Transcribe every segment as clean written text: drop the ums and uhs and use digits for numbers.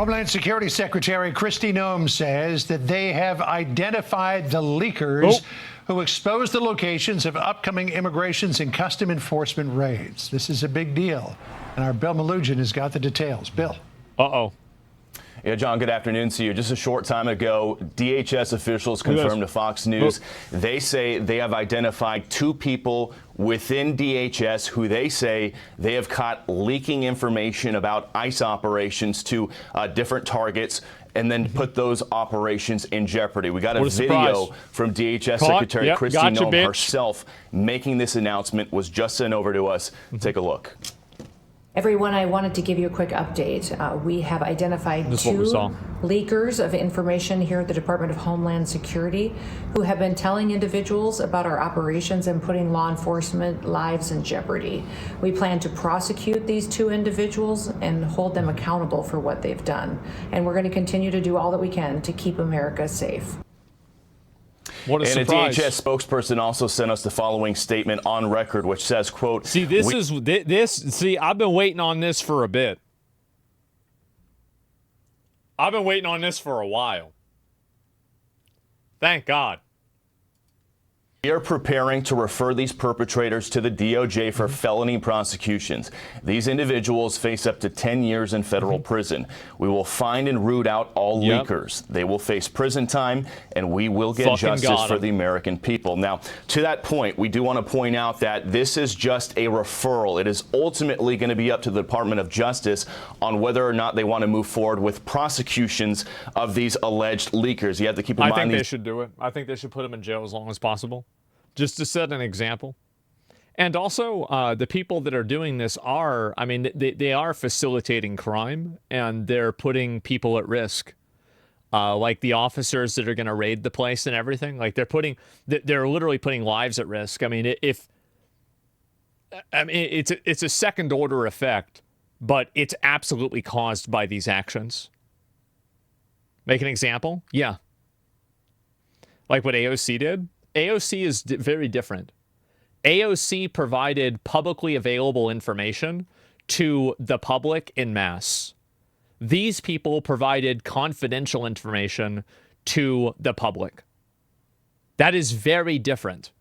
Homeland Security Secretary Kristi Noem says that they have identified the leakers who exposed the locations of upcoming immigrations and custom enforcement raids. This is a big deal. And our Bill Malugin has got the details. Bill. Yeah, John, good afternoon to you. Just a short time ago, DHS officials confirmed to Fox News they say they have identified 2 people within DHS who they say they have caught leaking information about ICE operations to different targets and then put those operations in jeopardy. We got a video from DHS Secretary Kristi Noem herself making this announcement, was just sent over to us. Take a look. Everyone, I wanted to give you a quick update. We have identified 2 leakers of information here at the Department of Homeland Security who have been telling individuals about our operations and putting law enforcement lives in jeopardy. We plan to prosecute these 2 individuals and hold them accountable for what they've done. And we're going to continue to do all that we can to keep America safe. What a surprise. A DHS spokesperson also sent us the following statement on record, which says, quote, See, I've been waiting on this for a bit. I've been waiting on this for a while. Thank God. We are preparing to refer these perpetrators to the DOJ for felony prosecutions. These individuals face up to 10 years in federal prison. We will find and root out all leakers. They will face prison time, and we will get justice for the American people. Now, to that point, we do want to point out that this is just a referral. It is ultimately going to be up to the Department of Justice on whether or not they want to move forward with prosecutions of these alleged leakers. You have to keep in mind. I think they should do it. I think they should put them in jail as long as possible, just to set an example. And also, the people that are doing this are, I mean, they are facilitating crime, and they're putting people at risk. Like the officers that are going to raid the place and everything. Like they're literally putting lives at risk. I mean, it's a second order effect, but it's absolutely caused by these actions. Make an example? Yeah. Like what AOC did. AOC is very different. AOC provided publicly available information to the public en masse. These people provided confidential information to the public. That is very different.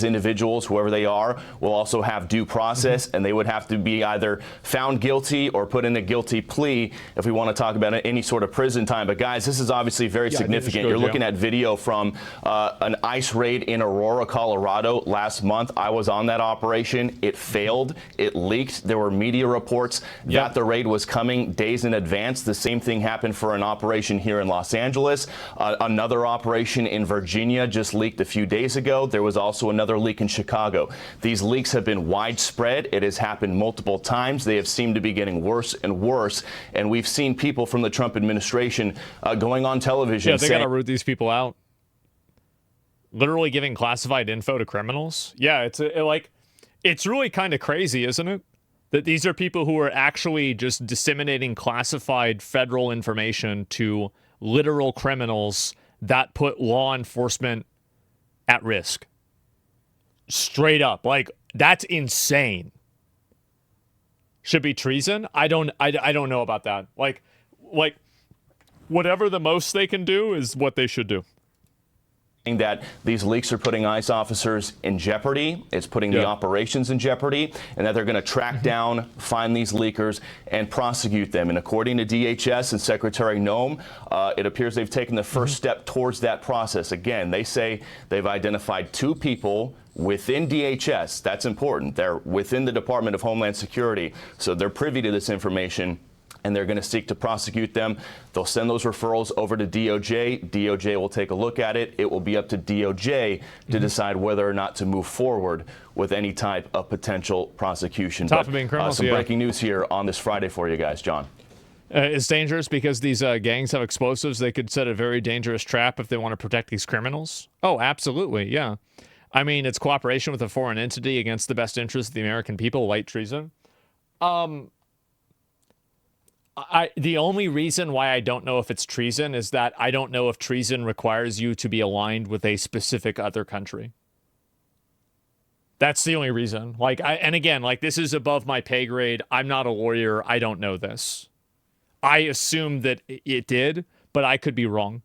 Individuals, whoever they are, will also have due process, and they would have to be either found guilty or put in a guilty plea if we want to talk about any sort of prison time. But guys, this is obviously very significant. You're looking at video from an ICE raid in Aurora, Colorado last month. I was on that operation. It failed. It leaked. There were media reports that the raid was coming days in advance. The same thing happened for an operation here in Los Angeles. Another operation in Virginia just leaked a few days ago. There was also another leak in Chicago. These leaks have been widespread. It has happened multiple times. They have seemed to be getting worse and worse. And we've seen people from the Trump administration going on television. Yeah, they got to root these people out. Literally giving classified info to criminals. Yeah, it's really kind of crazy, isn't it? That these are people who are actually just disseminating classified federal information to literal criminals that put law enforcement at risk. Straight up, like, that's insane. Should be treason. I don't know about that. Like whatever the most they can do is what they should do. That these leaks are putting ICE officers in jeopardy. It's putting the operations in jeopardy, and that they're going to track down, find these leakers, and prosecute them. And according to DHS and Secretary Noem, it appears they've taken the first step towards that process. Again, they say they've identified 2 people within DHS. That's important. They're within the Department of Homeland Security, so they're privy to this information, and they're going to seek to prosecute them. They'll send those referrals over to DOJ. DOJ will take a look at it. It will be up to DOJ to decide whether or not to move forward with any type of potential prosecution. Top of being criminals, some breaking news here on this Friday for you guys, John. It's dangerous because these gangs have explosives. They could set a very dangerous trap if they want to protect these criminals. Oh, absolutely, yeah. I mean, it's cooperation with a foreign entity against the best interests of the American people, light treason. The only reason why I don't know if it's treason is that I don't know if treason requires you to be aligned with a specific other country. That's the only reason. Like, and again, like, this is above my pay grade. I'm not a lawyer. I don't know this. I assume that it did, but I could be wrong.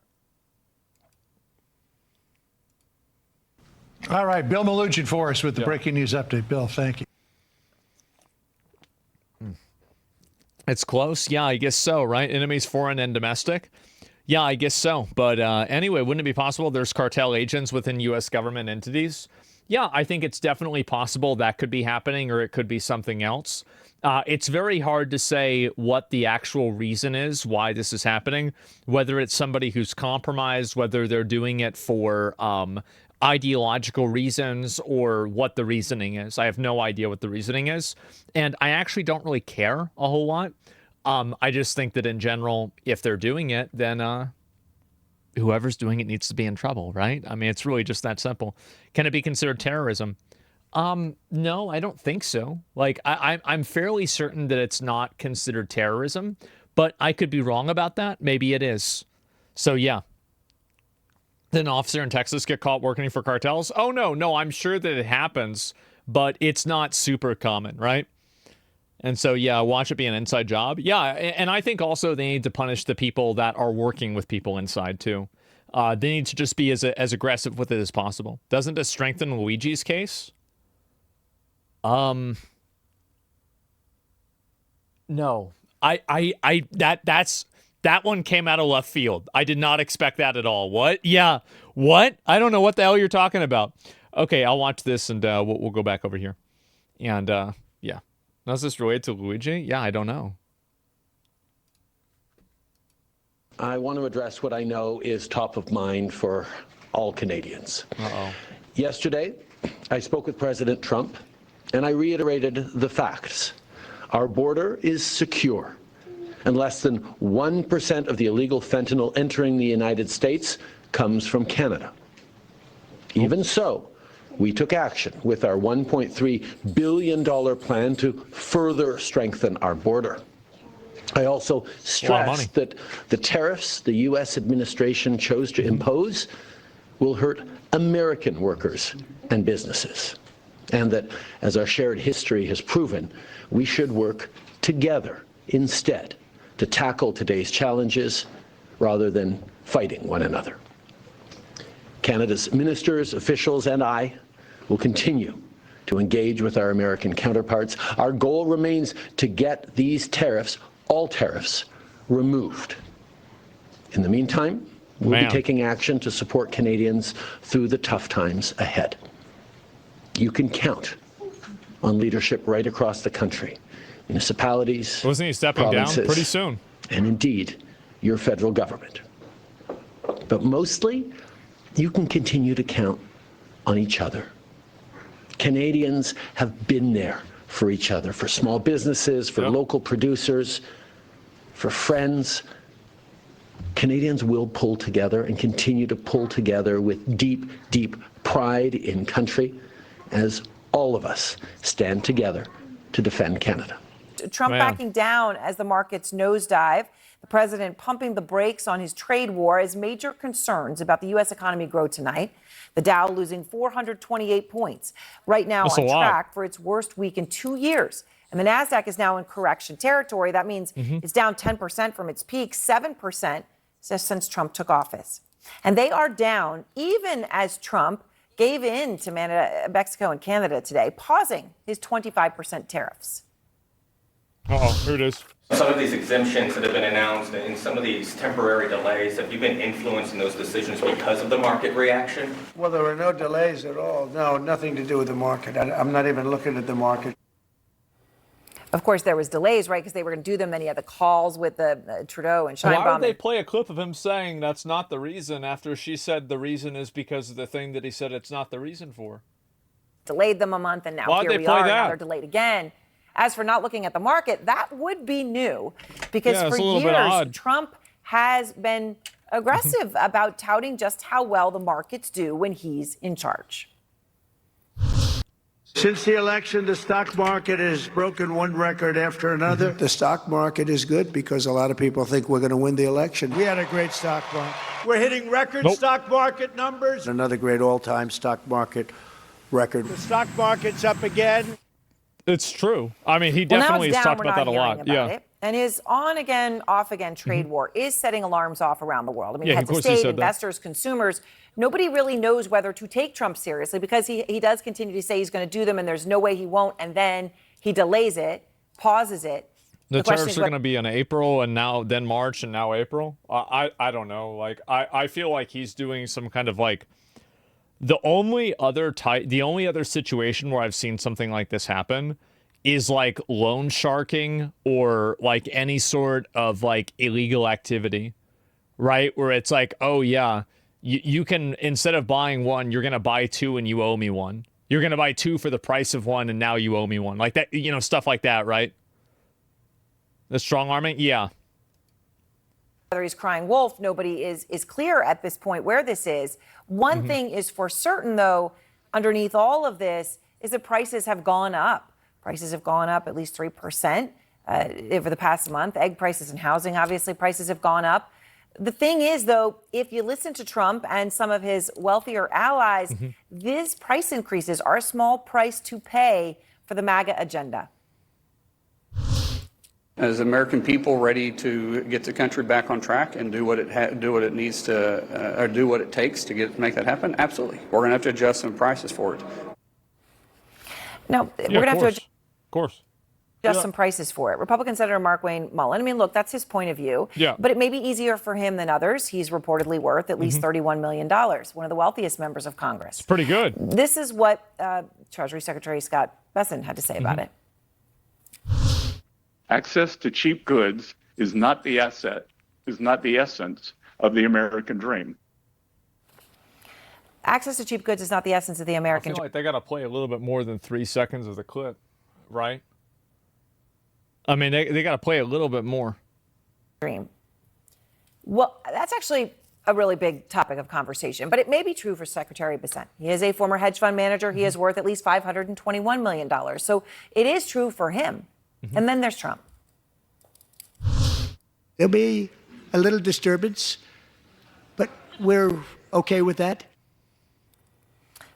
All right, Bill Malugin for us with the breaking news update. Bill, thank you. It's close. Yeah, I guess so, right? Enemies foreign and domestic. Yeah, I guess so. But anyway, wouldn't it be possible there's cartel agents within U.S. government entities? Yeah, I think it's definitely possible that could be happening, or it could be something else. It's very hard to say what the actual reason is why this is happening, whether it's somebody who's compromised, whether they're doing it for ideological reasons, or what the reasoning is. I have no idea what the reasoning is, and I actually don't really care a whole lot. I just think that in general, if they're doing it, then whoever's doing it needs to be in trouble, right? I mean, it's really just that simple. Can it be considered terrorism? No, I don't think so. Like, I'm fairly certain that it's not considered terrorism, but I could be wrong about that. Maybe it is. So, yeah. Did an officer in Texas get caught working for cartels? Oh, no, I'm sure that it happens, but it's not super common, right? And so, yeah, watch it be an inside job. Yeah, and I think also they need to punish the people that are working with people inside, too. They need to just be as aggressive with it as possible. Doesn't this strengthen Luigi's case? No. That one came out of left field. I did not expect that at all. What? Yeah. What? I don't know what the hell you're talking about. Okay, I'll watch this, and we'll go back over here. And, yeah. How's this related to Luigi? Yeah, I don't know. I want to address what I know is top of mind for all Canadians. Yesterday, I spoke with President Trump, and I reiterated the facts. Our border is secure, and less than 1% of the illegal fentanyl entering the United States comes from Canada. Even so, we took action with our $1.3 billion plan to further strengthen our border. I also stressed that the tariffs the U.S. administration chose to impose will hurt American workers and businesses, and that, as our shared history has proven, we should work together instead to tackle today's challenges rather than fighting one another. Canada's ministers, officials, and I will continue to engage with our American counterparts. Our goal remains to get these tariffs, all tariffs, removed. In the meantime, we'll be taking action to support Canadians through the tough times ahead. You can count on leadership right across the country, municipalities, wasn't he stepping down pretty soon? And indeed, your federal government. But mostly, you can continue to count on each other. Canadians have been there for each other, for small businesses, for local producers, for friends. Canadians will pull together and continue to pull together with deep, deep pride in country as all of us stand together to defend Canada. Trump backing down as the markets nosedive. The president pumping the brakes on his trade war as major concerns about the U.S. economy grow tonight. The Dow losing 428 points, right now on track for its worst week in 2 years. And the NASDAQ is now in correction territory. That means it's down 10% from its peak, 7% since Trump took office. And they are down even as Trump gave in to Mexico and Canada today, pausing his 25% tariffs. Here it is. Some of these exemptions that have been announced and some of these temporary delays, have you been influencing those decisions because of the market reaction? Well, there were no delays at all. No, nothing to do with the market. I'm not even looking at the market. Of course, there was delays, right, because they were going to do them. Then he had the calls with the Trudeau and Sheinbaum. Why would they play a clip of him saying that's not the reason after she said the reason is because of the thing that he said it's not the reason for? Delayed them a month, and now here we are. Now they're delayed again. As for not looking at the market, that would be new because for years, Trump has been aggressive about touting just how well the markets do when he's in charge. Since the election, the stock market has broken one record after another. The stock market is good because a lot of people think we're going to win the election. We had a great stock market. We're hitting record stock market numbers. Another great all-time stock market record. The stock market's up again. It's true. I mean, he definitely has talked about that a lot. Yeah. And his on-again, off-again trade war is setting alarms off around the world. I mean, Yeah, heads of of course he state, said that. investors, consumers, nobody really knows whether to take Trump seriously because he does continue to say he's going to do them and there's no way he won't. And then he delays it, pauses it. The tariffs are going to be in April and now then March and now April. I don't know. Like, I feel like he's doing some kind of like the only other situation where I've seen something like this happen is like loan sharking or like any sort of like illegal activity, right? Where it's like, oh yeah, you can, instead of buying one, you're going to buy two and you owe me one. You're going to buy two for the price of one and now you owe me one. Like that, you know, stuff like that, right? The strong arming? Yeah. Whether he's crying wolf, nobody is clear at this point where this is. One thing is for certain, though, underneath all of this is that prices have gone up. Prices have gone up at least 3% over the past month. Egg prices and housing, obviously, prices have gone up. The thing is, though, if you listen to Trump and some of his wealthier allies, these price increases are a small price to pay for the MAGA agenda. As American people ready to get the country back on track and do what it needs to, or do what it takes to make that happen, absolutely. We're going to have to adjust some prices for it. Now, we're going to have to adjust adjust some prices for it. Republican Senator Markwayne Mullin, I mean, look, that's his point of view. Yeah. But it may be easier for him than others. He's reportedly worth at least $31 million, one of the wealthiest members of Congress. Pretty good. This is what Treasury Secretary Scott Bessent had to say about it. Access to cheap goods is not the essence of the American dream. Access to cheap goods is not the essence of the American dream. I feel like they got to play a little bit more than 3 seconds of the clip, right? I mean, they got to play a little bit more. Dream. Well, that's actually a really big topic of conversation, but it may be true for Secretary Bessent. He is a former hedge fund manager. He is worth at least $521 million. So it is true for him. And then there's Trump. There'll be a little disturbance, but we're okay with that.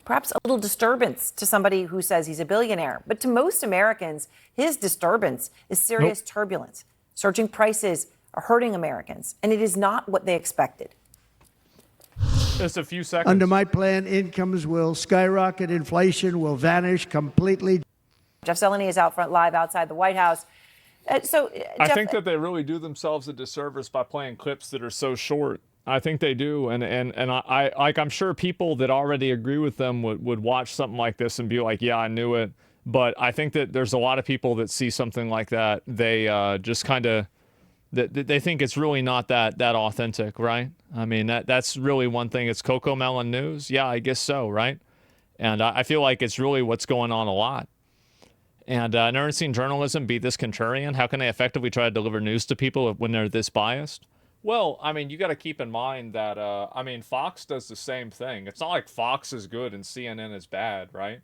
Perhaps a little disturbance to somebody who says he's a billionaire. But to most Americans, his disturbance is serious turbulence. Surging prices are hurting Americans, and it is not what they expected. Just a few seconds. Under my plan, incomes will skyrocket, inflation will vanish completely. Jeff Zeleny is out front live outside the White House. I think that they really do themselves a disservice by playing clips that are so short. I think they do, and I'm sure people that already agree with them would watch something like this and be like, yeah, I knew it. But I think that there's a lot of people that see something like that, they just kind of they think it's really not that authentic, right? I mean, that's really one thing. It's Coco Melon News, yeah, I guess so, right? And I feel like it's really what's going on a lot. And I've never seen journalism be this contrarian. How can they effectively try to deliver news to people when they're this biased? Well, I mean, you got to keep in mind that, I mean, Fox does the same thing. It's not like Fox is good and CNN is bad, right?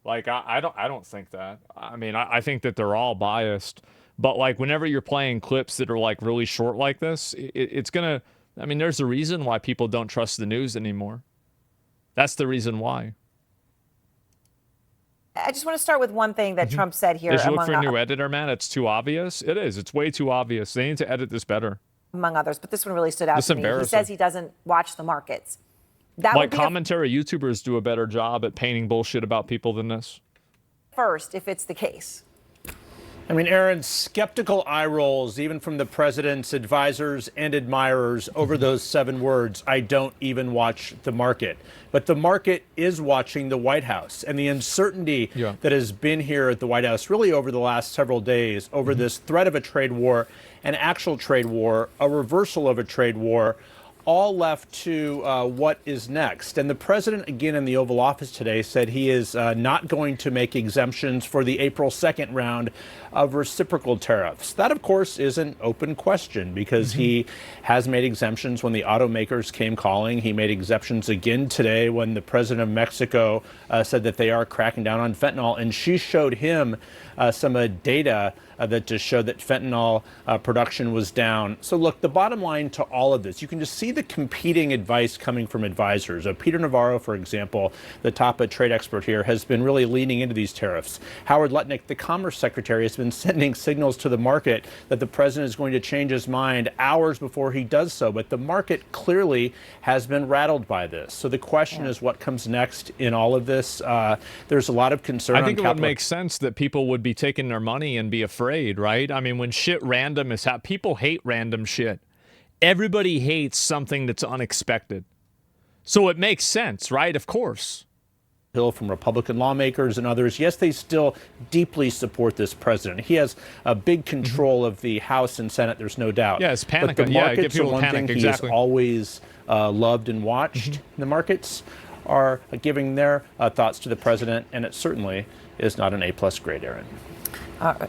Like, I don't think that. I mean, I think that they're all biased. But, like, whenever you're playing clips that are, like, really short like this, it's going to, I mean, there's a reason why people don't trust the news anymore. That's the reason why. I just want to start with one thing that Trump said here. Did you look for a new editor, man? It's too obvious. It is. It's way too obvious. They need to edit this better. Among others, but this one really stood out to me. He says he doesn't watch the markets. That like commentary YouTubers do a better job at painting bullshit about people than this. First, if it's the case. I mean, Aaron, skeptical eye rolls, even from the president's advisors and admirers over those 7 words, I don't even watch the market. But the market is watching the White House, and the uncertainty that has been here at the White House really over the last several days over this threat of a trade war, an actual trade war, a reversal of a trade war, all left to what is next. And the president, again, in the Oval Office today said he is not going to make exemptions for the April 2nd round of reciprocal tariffs. That, of course, is an open question because he has made exemptions when the automakers came calling. He made exemptions again today when the president of Mexico said that they are cracking down on fentanyl, and she showed him some data that just showed that fentanyl production was down. So look, the bottom line to all of this, you can just see the competing advice coming from advisors. Peter Navarro, for example, the top trade expert here, has been really leaning into these tariffs. Howard Lutnick, the Commerce Secretary, has been sending signals to the market that the president is going to change his mind hours before he does so. But the market clearly has been rattled by this. So the question is what comes next in all of this. There's a lot of concern. I think it would make sense that people would be taking their money and be afraid, right? I mean, when shit random is happening, people hate random shit. Everybody hates something that's unexpected. So it makes sense, right? Of course. Hill from Republican lawmakers and others, yes, they still deeply support this president. He has a big control of the House and Senate, there's no doubt. Yeah, it's panic. But the Yeah, markets give are people one panic. thing Exactly. he has always loved and watched. The markets are giving their thoughts to the president, and it certainly is not an A+ grade, Aaron.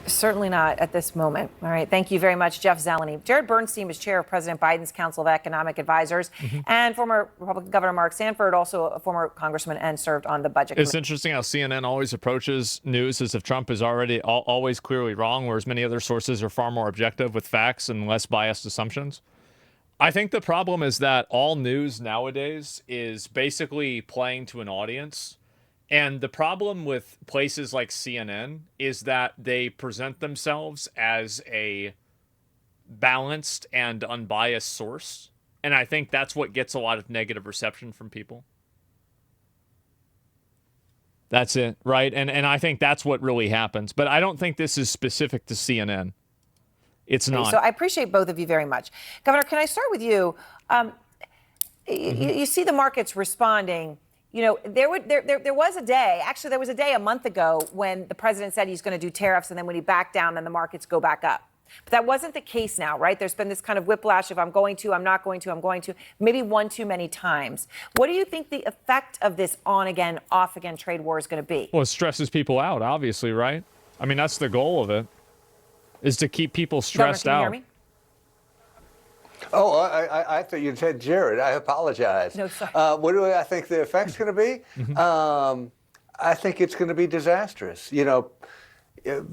Certainly not at this moment. All right. Thank you very much, Jeff Zeleny. Jared Bernstein is chair of President Biden's Council of Economic Advisors, and former Republican Governor Mark Sanford, also a former congressman and served on the budget committee. It's interesting how CNN always approaches news as if Trump is already always clearly wrong, whereas many other sources are far more objective with facts and less biased assumptions. I think the problem is that all news nowadays is basically playing to an audience. And the problem with places like CNN is that they present themselves as a balanced and unbiased source. And I think that's what gets a lot of negative reception from people. That's it, right? And I think that's what really happens. But I don't think this is specific to CNN. It's not. So I appreciate both of you very much. Governor, can I start with you? You see the markets responding. You know, there was a day, actually there was a day a month ago when the president said he's going to do tariffs, and then when he backed down, then the markets go back up. But that wasn't the case now, right? There's been this kind of whiplash of I'm going to, I'm not going to, I'm going to, maybe one too many times. What do you think the effect of this on again, off again trade war is going to be? Well, it stresses people out, obviously, right? I mean, that's the goal of it, is to keep people stressed Governor, out. can you hear me? Oh, I thought you said Jared. I apologize. No, sorry. What do I think the effect's going to be? I think it's going to be disastrous. You know,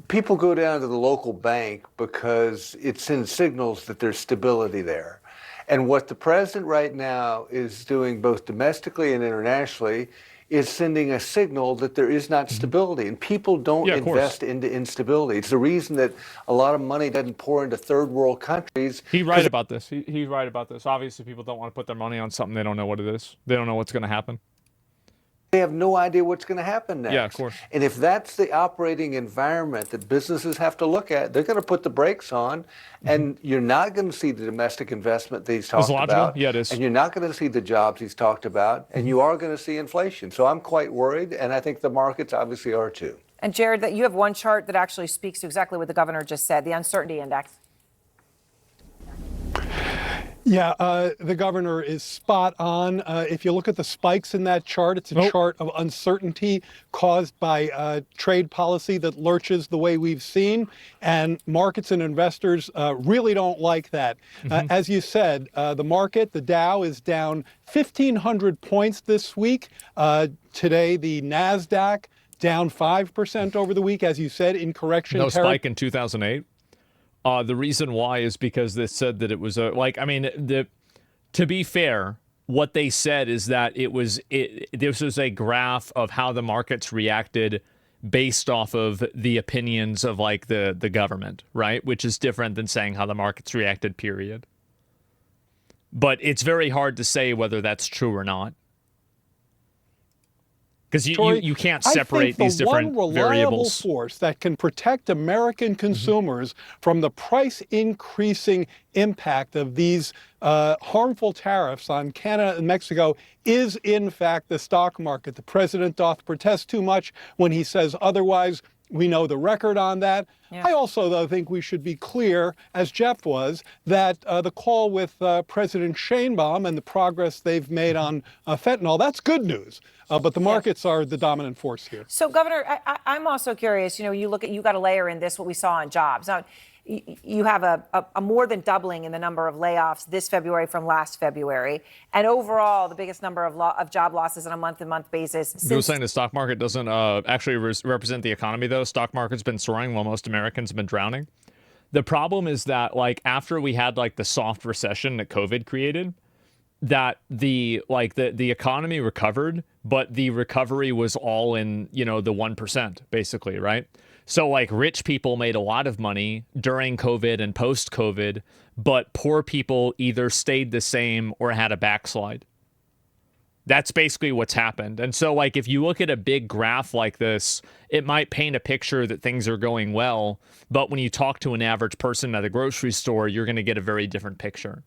people go down to the local bank because it sends signals that there's stability there. And what the president right now is doing both domestically and internationally is sending a signal that there is not stability, and people don't invest into instability. It's the reason that a lot of money doesn't pour into third world countries. He's right about this. He's right about this. Obviously, people don't want to put their money on something they don't know what it is. They don't know what's going to happen. They have no idea what's going to happen next. Yeah, of course. And if that's the operating environment that businesses have to look at, they're going to put the brakes on, and you're not going to see the domestic investment that he's talked about. Yeah, it is. And you're not going to see the jobs he's talked about, and you are going to see inflation. So I'm quite worried, and I think the markets obviously are too. And Jared, that you have one chart that actually speaks to exactly what the governor just said, the uncertainty index. Yeah, the governor is spot on. If you look at the spikes in that chart, it's a chart of uncertainty caused by trade policy that lurches the way we've seen, and markets and investors really don't like that. As you said, the market, the Dow, is down 1,500 points this week. Today, the NASDAQ down 5% over the week, as you said, in correction. No spike in 2008. The reason why is because they said that it was to be fair, what they said is that this was a graph of how the markets reacted based off of the opinions of like the government, right? Which is different than saying how the markets reacted, period. But it's very hard to say whether that's true or not. Because you can't separate these different variables. One reliable force that can protect American consumers from the price increasing impact of these harmful tariffs on Canada and Mexico is, in fact, the stock market. The president doth protest too much when he says otherwise. We know the record on that. Yeah. I also, though, think we should be clear, as Jeff was, that the call with President Sheinbaum and the progress they've made on fentanyl, that's good news. but the markets are the dominant force here. So, Governor, I'm also curious. You look at, you got to layer in this what we saw on jobs. Now, you have a more than doubling in the number of layoffs this February from last February, and overall the biggest number of job losses on a month-to-month basis. You were saying the stock market doesn't actually represent the economy, though. Stock market's been soaring while most Americans have been drowning. The problem is that, like, after we had like the soft recession that COVID created, that the economy recovered, but the recovery was all in, the 1%, basically, right? So like rich people made a lot of money during COVID and post-COVID, but poor people either stayed the same or had a backslide. That's basically what's happened. And so like if you look at a big graph like this, it might paint a picture that things are going well, but when you talk to an average person at a grocery store, you're going to get a very different picture.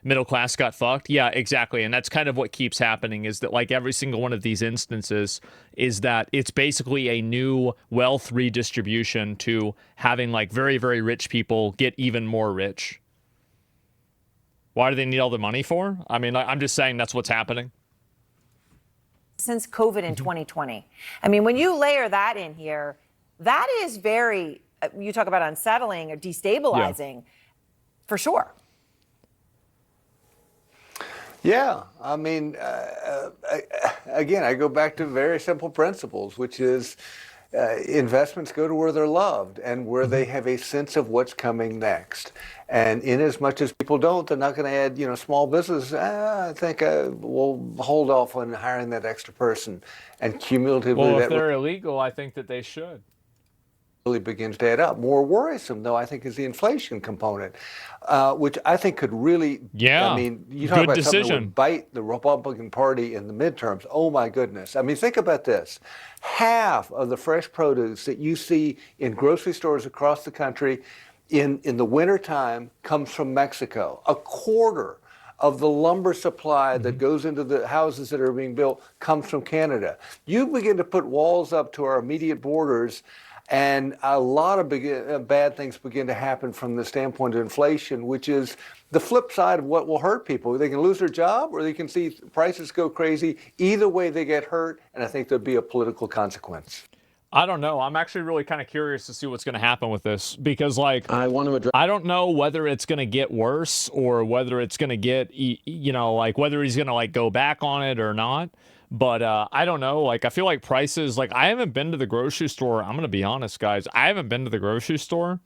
Middle class got fucked. Yeah, exactly. And that's kind of what keeps happening, is that like every single one of these instances is that it's basically a new wealth redistribution to having like very, very rich people get even more rich. Why do they need all the money for? I mean, I'm just saying that's what's happening. Since COVID in 2020. I mean, when you layer that in here, that is very, you talk about unsettling or destabilizing, for sure. Yeah, I mean, again, I go back to very simple principles, which is investments go to where they're loved and where they have a sense of what's coming next. And in as much as people don't, they're not going to add, small business. I think we'll hold off on hiring that extra person. And cumulatively, well, if they're illegal, I think that they should. Really begins to add up. More worrisome, though, I think, is the inflation component, which I think could really, I mean, you talk about something that would bite the Republican Party in the midterms. Oh, my goodness. I mean, think about this. Half of the fresh produce that you see in grocery stores across the country in the wintertime comes from Mexico. A quarter of the lumber supply that goes into the houses that are being built comes from Canada. You begin to put walls up to our immediate borders, and a lot of bad things begin to happen from the standpoint of inflation, which is the flip side of what will hurt people. They can lose their job, or they can see prices go crazy. Either way, they get hurt, and I think there'll be a political consequence. I don't know. I'm actually really kind of curious to see what's going to happen with this, because like I don't know whether it's going to get worse or whether it's going to get, like whether he's going to like go back on it or not. But I don't know. Like, I feel like prices, like, I haven't been to the grocery store. I'm going to be honest, guys. I haven't been to the grocery store.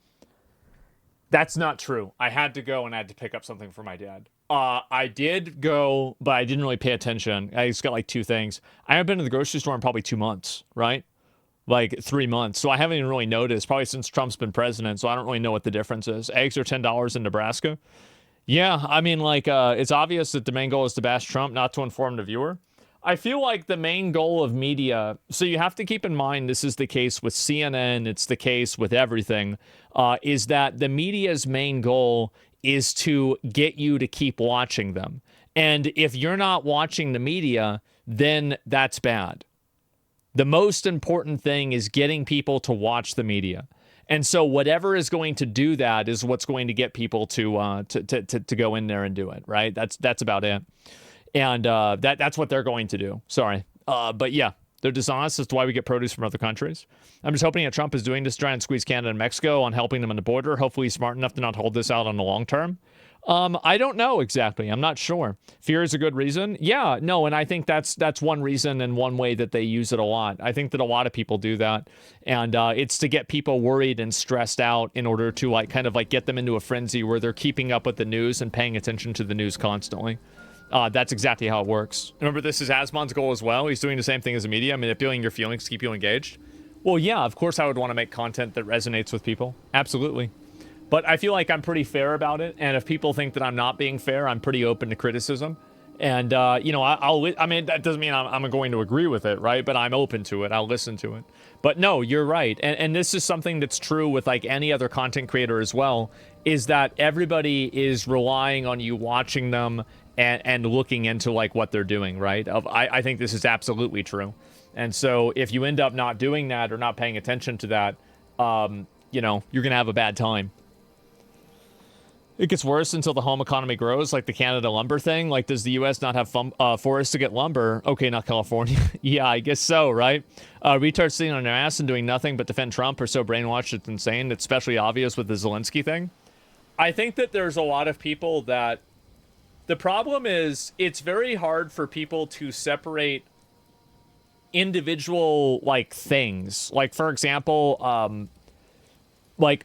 That's not true. I had to go and I had to pick up something for my dad. I did go, but I didn't really pay attention. I just got like two things. I haven't been to the grocery store in probably 2 months, right? Like 3 months. So I haven't even really noticed, probably since Trump's been president. So I don't really know what the difference is. Eggs are $10 in Nebraska. Yeah, I mean, like, it's obvious that the main goal is to bash Trump, not to inform the viewer. I feel like the main goal of media, so you have to keep in mind this is the case with CNN, it's the case with everything, is that the media's main goal is to get you to keep watching them. And if you're not watching the media, then that's bad. The most important thing is getting people to watch the media. And so whatever is going to do that is what's going to get people to go in there and do it, right? That's about it. And that's what they're going to do. Sorry. But yeah, they're dishonest as to why we get produce from other countries. I'm just hoping that Trump is doing this to try and squeeze Canada and Mexico on helping them on the border. Hopefully he's smart enough to not hold this out on the long term. I don't know exactly. I'm not sure. Fear is a good reason. Yeah, no, and I think that's one reason and one way that they use it a lot. I think that a lot of people do that. And it's to get people worried and stressed out in order to like kind of like get them into a frenzy where they're keeping up with the news and paying attention to the news constantly. That's exactly how it works. Remember, this is Asmon's goal as well. He's doing the same thing as the media, manipulating your feelings to keep you engaged. Well, yeah, of course I would want to make content that resonates with people. Absolutely. But I feel like I'm pretty fair about it. And if people think that I'm not being fair, I'm pretty open to criticism. And, I mean, that doesn't mean I'm going to agree with it, right? But I'm open to it. I'll listen to it. But no, you're right. And this is something that's true with like any other content creator as well, is that everybody is relying on you watching them and looking into like what they're doing, right? I think this is absolutely true. And so if you end up not doing that or not paying attention to that, you're going to have a bad time. It gets worse until the home economy grows, like the Canada lumber thing. Like, does the U.S. not have forests to get lumber? Okay, not California. Yeah, I guess so, right? Retards sitting on their ass and doing nothing but defend Trump are so brainwashed it's insane. It's especially obvious with the Zelensky thing. I think that there's a lot of people that... The problem is it's very hard for people to separate individual, like, things. Like, for example, like...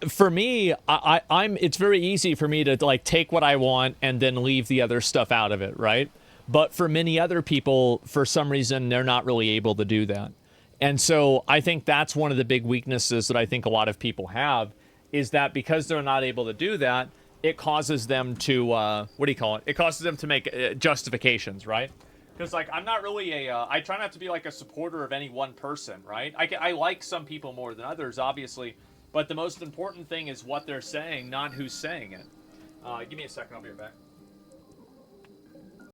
For me, it's very easy for me to like take what I want and then leave the other stuff out of it, right? But for many other people, for some reason, they're not really able to do that. And so I think that's one of the big weaknesses that I think a lot of people have, is that because they're not able to do that, it causes them to, what do you call it? It causes them to make justifications, right? Because, like, I'm not really I try not to be like a supporter of any one person, right? I like some people more than others, obviously. But the most important thing is what they're saying, not who's saying it. Give me a second, I'll be right back.